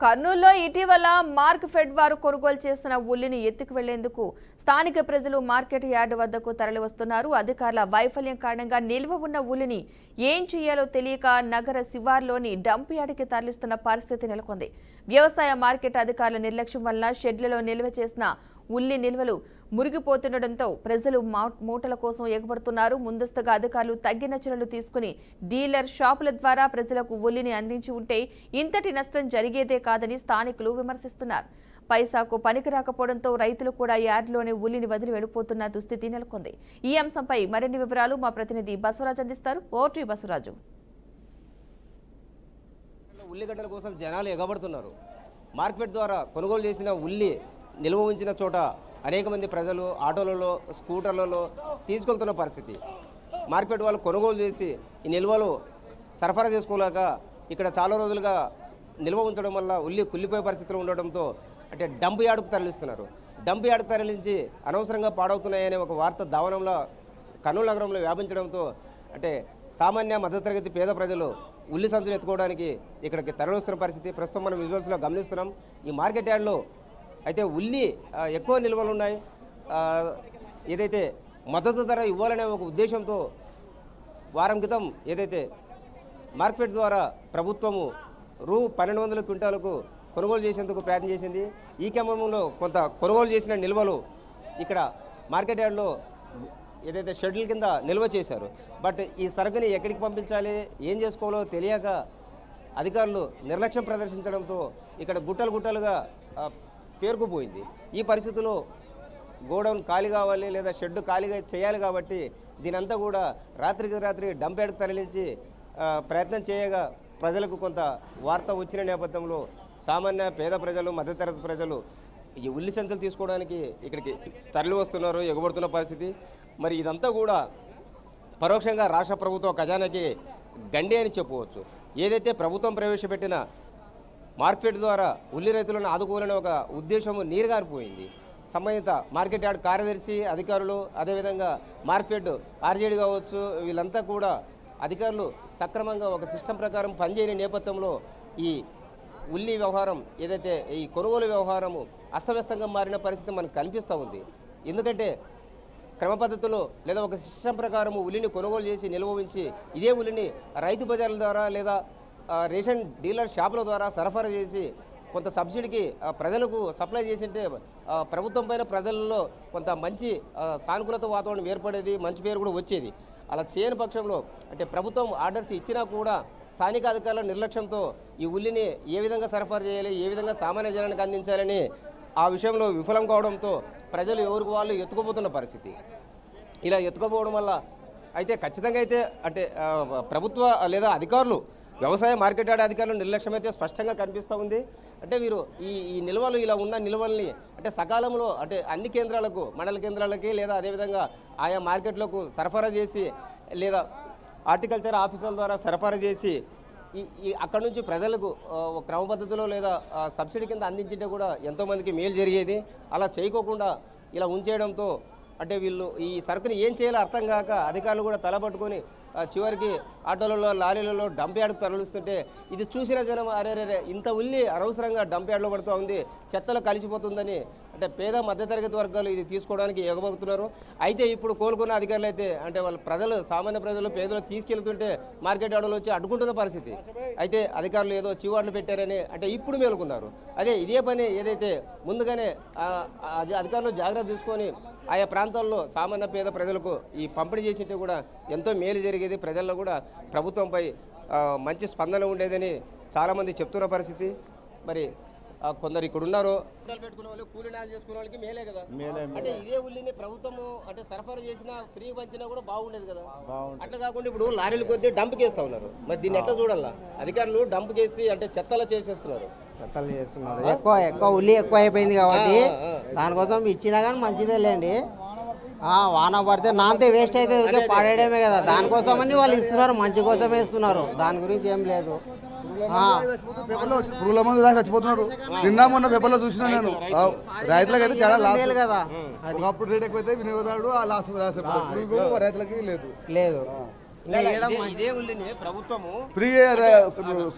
కర్నూలులో ఇటీవల mark fed వారు కొనుగోలు చేసిన ఉల్లిని ఎత్తుకు వెళ్లేందుకు స్థానిక ప్రజలు మార్కెట్ యార్డు వద్దకు తరలివస్తున్నారు. అధికారుల వైఫల్యం కారణంగా నిల్వ ఉన్న ఉల్లిని ఏం చేయాలో తెలియక నగర శివార్లోని డంప్ యార్డుకి తరలిస్తున్న పరిస్థితి నెలకొంది. వ్యవసాయ మార్కెట్ అధికారుల నిర్లక్ష్యం వల్ల షెడ్లలో నిల్వ చేసిన ఉల్లి నిల్వలు మురిగిపోతుండటంతో ప్రజలు మూటల కోసం ఎగబడుతున్నారు. ముందస్తుగా అధికారులు తగిన చర్యలు తీసుకుని డీలర్ షాపుల ద్వారా ప్రజలకు ఉల్లిని అందించి ఉంటే ఇంతటి నష్టం జరిగేదే కాదని స్థానికులు విమర్శిస్తున్నారు. పైసాకు పనికి రాకపోవడంతో రైతులు కూడా యార్డులోనే ఉల్లిని వదిలి వెళ్లిపోతున్న దుస్థితి నెలకొంది. ఈ అంశంపై మరిన్ని వివరాలు మా ప్రతినిధి బసవరాజు అందిస్తారు. ఓటీ బసవరాజు. ఉల్లిగడ్డల కోసం జనాలు ఎగబడుతున్నారు. మార్కెట్ ద్వారా కొనుగోలు చేసిన ఉల్లి నిల్వ ఉంచిన చోట అనేక మంది ప్రజలు ఆటోలలో స్కూటర్లలో తీసుకెళ్తున్న పరిస్థితి. మార్కెట్ వాళ్ళు కొనుగోలు చేసి ఈ నిల్వలు సరఫరా చేసుకోలేక ఇక్కడ చాలా రోజులుగా నిల్వ ఉంచడం వల్ల ఉల్లి కుళ్ళిపోయే పరిస్థితులు ఉండడంతో అంటే డంప్ యార్డుకు తరలిస్తున్నారు. డంప్ యార్డుకు తరలించి అనవసరంగా పాడవుతున్నాయనే ఒక వార్త దావనంలో కర్నూలు నగరంలో వ్యాపించడంతో అంటే సామాన్య మధ్యతరగతి పేద ప్రజలు ఉల్లి సంచులు ఎత్తుకోవడానికి ఇక్కడికి తరలిస్తున్న పరిస్థితి ప్రస్తుతం మనం విజువల్స్లో గమనిస్తున్నాం. ఈ మార్కెట్ యార్డ్లో అయితే ఉల్లి ఎక్కువ నిల్వలు ఉన్నాయి. ఏదైతే మద్దతు ధర ఇవ్వాలనే ఒక ఉద్దేశంతో వారం క్రితం ఏదైతే మార్కెట్ ద్వారా ప్రభుత్వము రూ 1200 క్వింటాలకు కొనుగోలు చేసేందుకు ప్రయత్నం చేసింది. ఈ క్రమంలో కొంత కొనుగోలు చేసిన నిల్వలు ఇక్కడ మార్కెట్ యార్డ్లో ఏదైతే షెడ్యూల్ కింద నిల్వ చేశారు. బట్ ఈ సరుకుని ఎక్కడికి పంపించాలి, ఏం చేసుకోవాలో తెలియక అధికారులు నిర్లక్ష్యం ప్రదర్శించడంతో ఇక్కడ గుట్టలుగా పేరుకుపోయింది. ఈ పరిస్థితుల్లో గోడౌన్ ఖాళీ కావాలి లేదా షెడ్ ఖాళీగా చేయాలి కాబట్టి దీనంతా కూడా రాత్రికి రాత్రి డంప్ యార్డ్కి తరలించి ప్రయత్నం చేయగా ప్రజలకు కొంత వార్త వచ్చిన నేపథ్యంలో సామాన్య పేద ప్రజలు మధ్యతరగతి ప్రజలు ఈ ఉల్లి సంచులు తీసుకోవడానికి ఇక్కడికి తరలి వస్తున్నారు, ఎగబడుతున్న పరిస్థితి. మరి ఇదంతా కూడా పరోక్షంగా రాష్ట్ర ప్రభుత్వ ఖజానాకి గండి అని చెప్పవచ్చు. ఏదైతే ప్రభుత్వం ప్రవేశపెట్టిన మార్కెట్ ద్వారా ఉల్లి రైతులను ఆదుకోవాలనే ఒక ఉద్దేశము నీరుగారిపోయింది. సంబంధిత మార్కెట్ యార్డ్ కార్యదర్శి అధికారులు అదేవిధంగా మార్కెట్ ఆర్జేడీ కావచ్చు వీళ్ళంతా కూడా అధికారులు సక్రమంగా ఒక సిస్టమ్ ప్రకారం పనిచేయని నేపథ్యంలో ఈ ఉల్లి వ్యవహారం ఏదైతే ఈ కొనుగోలు వ్యవహారము అస్తవ్యస్తంగా మారిన పరిస్థితి మనకు కనిపిస్తూ ఉంది. ఎందుకంటే క్రమ పద్ధతిలో లేదా ఒక సిస్టమ్ ప్రకారము ఉల్లిని కొనుగోలు చేసి నిల్వ ఉంచి ఇదే ఉల్లిని రైతు బజార్ల ద్వారా లేదా రేషన్ డీలర్ షాపుల ద్వారా సరఫరా చేసి కొంత సబ్సిడీకి ప్రజలకు సప్లై చేసింటే ప్రభుత్వం పైన ప్రజల్లో కొంత మంచి సానుకూలత వాతావరణం ఏర్పడేది, మంచి పేరు కూడా వచ్చేది. అలా చేయని పక్షంలో అంటే ప్రభుత్వం ఆర్డర్స్ ఇచ్చినా కూడా స్థానిక అధికారుల నిర్లక్ష్యంతో ఈ ఉల్లిని ఏ విధంగా సరఫరా చేయాలి, ఏ విధంగా సామాన్య జనానికి అందించాలని ఆ విషయంలో విఫలం కావడంతో ప్రజలు ఎవరికి వాళ్ళు ఎత్తుకుపోతున్న పరిస్థితి. ఇలా ఎత్తుకుపోవడం వల్ల అయితే ఖచ్చితంగా అయితే అంటే ప్రభుత్వ లేదా అధికారులు వ్యవసాయ మార్కెట్ యార్డ్ అధికారులు నిర్లక్ష్యం అయితే స్పష్టంగా కనిపిస్తూ ఉంది. అంటే వీరు ఈ నిల్వలు ఇలా ఉన్న నిల్వల్ని అంటే సకాలంలో అంటే అన్ని కేంద్రాలకు మండల కేంద్రాలకి లేదా అదేవిధంగా ఆయా మార్కెట్లకు సరఫరా చేసి లేదా హార్టికల్చర్ ఆఫీసుల ద్వారా సరఫరా చేసి ఈ అక్కడ నుంచి ప్రజలకు క్రమ పద్ధతిలో లేదా సబ్సిడీ కింద అందించింటే కూడా ఎంతోమందికి మేలు జరిగేది. అలా చేయకోకుండా ఇలా ఉంచేయడంతో అంటే వీళ్ళు ఈ సరుకుని ఏం చేయాలో అర్థం కాక అధికారులు కూడా తలపట్టుకొని చివరికి ఆటోలలో లారీలలో డంప్ యార్డ్కు తరలిస్తుంటే ఇది చూసిన జనం అరేరే ఇంత ఉల్లి అనవసరంగా డంప్ యార్డ్లో పడుతూ ఉంది, చెత్తలో కలిసిపోతుందని అంటే పేద మధ్యతరగతి వర్గాలు ఇది తీసుకోవడానికి ఎగబడుతున్నారు. అయితే ఇప్పుడు కోలుకున్న అధికారులు అయితే అంటే వాళ్ళు ప్రజలు సామాన్య ప్రజలు పేదలు తీసుకెళ్తుంటే మార్కెట్ యార్డులో వచ్చి అడ్డుకుంటున్న పరిస్థితి. అయితే అధికారులు ఏదో చివార్లు పెట్టారని అంటే ఇప్పుడు మేలుకున్నారు. అదే ఇదే పని ఏదైతే ముందుగానే అధికారులు జాగ్రత్త తీసుకొని ఆయా ప్రాంతాల్లో సామాన్య పేద ప్రజలకు ఈ పంపిణీ చేసింటే కూడా ఎంతో మేలు జరిగేది. ప్రజల్లో కూడా ప్రభుత్వంపై మంచి స్పందన ఉండేదని చాలామంది చెప్తున్న పరిస్థితి. మరి కొందరు ఇక్కడ ఉన్నారు పెట్టుకునే వాళ్ళు కూలీ నాలు చేసుకునే వాళ్ళకి మేలే కదా. అంటే ఇదే ఉల్లిని ప్రభుత్వము అంటే సరఫరా చేసినా ఫ్రీ పంచినా కూడా బాగుండేది కదా. అట్లా కాకుండా ఇప్పుడు లారీలు కొద్ది డంప్కి వేస్తూ ఉన్నారు. మరి దీన్ని ఎట్లా చూడాలా? అధికారులు డంప్కి వేసి అంటే చెత్తలా చేసేస్తున్నారు. చెత్తలు చేస్తున్నారు. ఎక్కువ ఉల్లి ఎక్కువ అయిపోయింది కాబట్టి దానికోసం ఇచ్చినా కానీ మంచిదే లేండి. వాన పడితే నాంతే వేస్ట్ అయితే పడేయడమే కదా. దానికోసమని వాళ్ళు ఇస్తున్నారు, మంచి కోసమే ఇస్తున్నారు. దాని గురించి ఏం లేదు. పురుగుల మందు చచ్చిపోతున్నారు. నిన్న మొన్న పేపర్లో చూసినా నేను. రైతులకు అయితే చాలా లాస్ కదా. అప్పుడు రేట్ ఎక్కువైతే వినియోగదారుడు ఆ లాస్ రైతులకి లేదు. ఇదే ఉల్లిని ప్రభుత్వము ఫ్రీ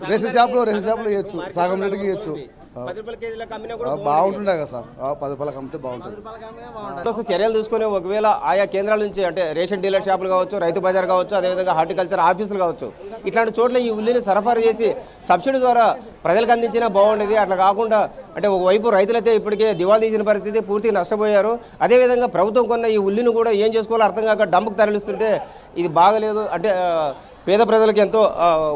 రేషన్ షాప్లో ఇవ్వచ్చు, సగం రేటుకి ఇవ్వచ్చు. 10 రూపాయల కేజీలకు అమ్మినా కూడా బాగుంటుండే కదా సార్, 10 రూపాయలకు అమ్మితే బాగుంటుంది. అసలు చర్యలు తీసుకుని ఒకవేళ ఆయా కేంద్రాల నుంచి అంటే రేషన్ డీలర్ షాపులు కావచ్చు, రైతు బజార్ కావచ్చు, అదేవిధంగా హార్టికల్చర్ ఆఫీసులు కావచ్చు, ఇట్లాంటి చోట్ల ఈ ఉల్లిని సరఫరా చేసి సబ్సిడీ ద్వారా ప్రజలకు అందించినా బాగుండేది. అట్లా కాకుండా అంటే ఒకవైపు రైతులైతే ఇప్పటికే దివాళా తీసిన పరిస్థితి, పూర్తిగా నష్టపోయారు. అదేవిధంగా ప్రభుత్వం కొన్న ఈ ఉల్లిని కూడా ఏం చేసుకోవాలో అర్థం కాక డంపుకు తరలిస్తుంటే ఇది బాగలేదు. అంటే పేద ప్రజలకు ఎంతో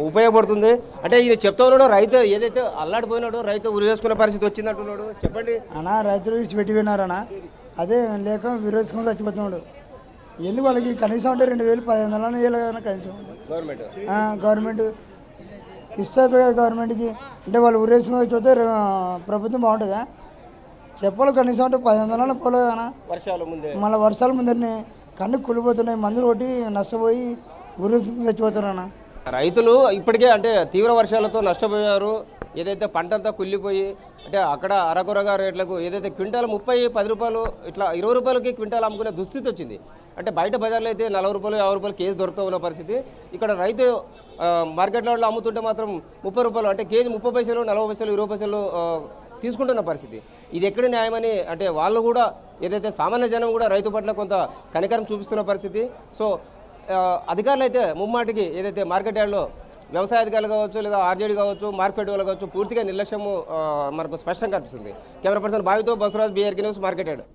ఉపయోగపడుతుంది. అంటే ఇది చెప్తా ఉన్నాడు రైతు ఏదైతే అల్లాడిపోయినాడో, రైతు ఉరి వేసుకునే పరిస్థితి వచ్చిందంటున్నాడు. చెప్పండి అన్నా, రైతులు విడిచిపెట్టి పోయినారన్నా, అదే లేక విరోధించుకొని చచ్చిపోతున్నాడు. ఎందుకు వాళ్ళకి కనీసం అంటే 2,000-1,500 వేలు కదా కనీసం గవర్నమెంట్ ఇస్తారు కదా గవర్నమెంట్కి. అంటే వాళ్ళు ఉరేసుకొని చచ్చిపోతే ప్రభుత్వం బాగుంటుందా? చెప్పాలి కనీసం అంటే 1,500 పోలేదు కదా. మళ్ళీ వర్షాల ముందరనే కన్ను కులిపోతున్నాయి, మందులు కొట్టి నష్టపోయి ఉరేసుకొని చచ్చిపోతారన్నా. రైతులు ఇప్పటికే అంటే తీవ్ర వర్షాలతో నష్టపోయారు. ఏదైతే పంటంతా కుళ్ళిపోయి అంటే అక్కడ అరకొరగా రేట్లకు ఏదైతే క్వింటాల్ 30-10 రూపాయలు ఇట్లా 20 రూపాయలకి క్వింటాల్ అమ్ముకునే దుస్థితి వచ్చింది. అంటే బయట బజార్లో అయితే 40 రూపాయలు 50 రూపాయలు కేజీ దొరుకుతూ ఉన్న పరిస్థితి. ఇక్కడ రైతు మార్కెట్లో అమ్ముతుంటే మాత్రం 30 రూపాయలు అంటే కేజీ 30 పైసలు, 40 పైసలు, 20 పైసలు తీసుకుంటున్న పరిస్థితి. ఇది ఎక్కడ న్యాయమని అంటే వాళ్ళు కూడా ఏదైతే సామాన్య జనం కూడా రైతు పట్ల కొంత కనికరం చూపిస్తున్న పరిస్థితి. సో అధికారులు అయితే ముమ్మాటికి ఏదైతే మార్కెట్ యార్డ్లో వ్యవసాయ అధికారులు కావచ్చు, లేదా ఆర్జేడీ కావచ్చు, మార్కెట్ వాళ్ళు కావచ్చు, పూర్తిగా నిర్లక్ష్యము మనకు స్పష్టంగా కనిపిస్తుంది. కెమెరా పర్సన్ బావితో Basavaraj, BRK news, market yard.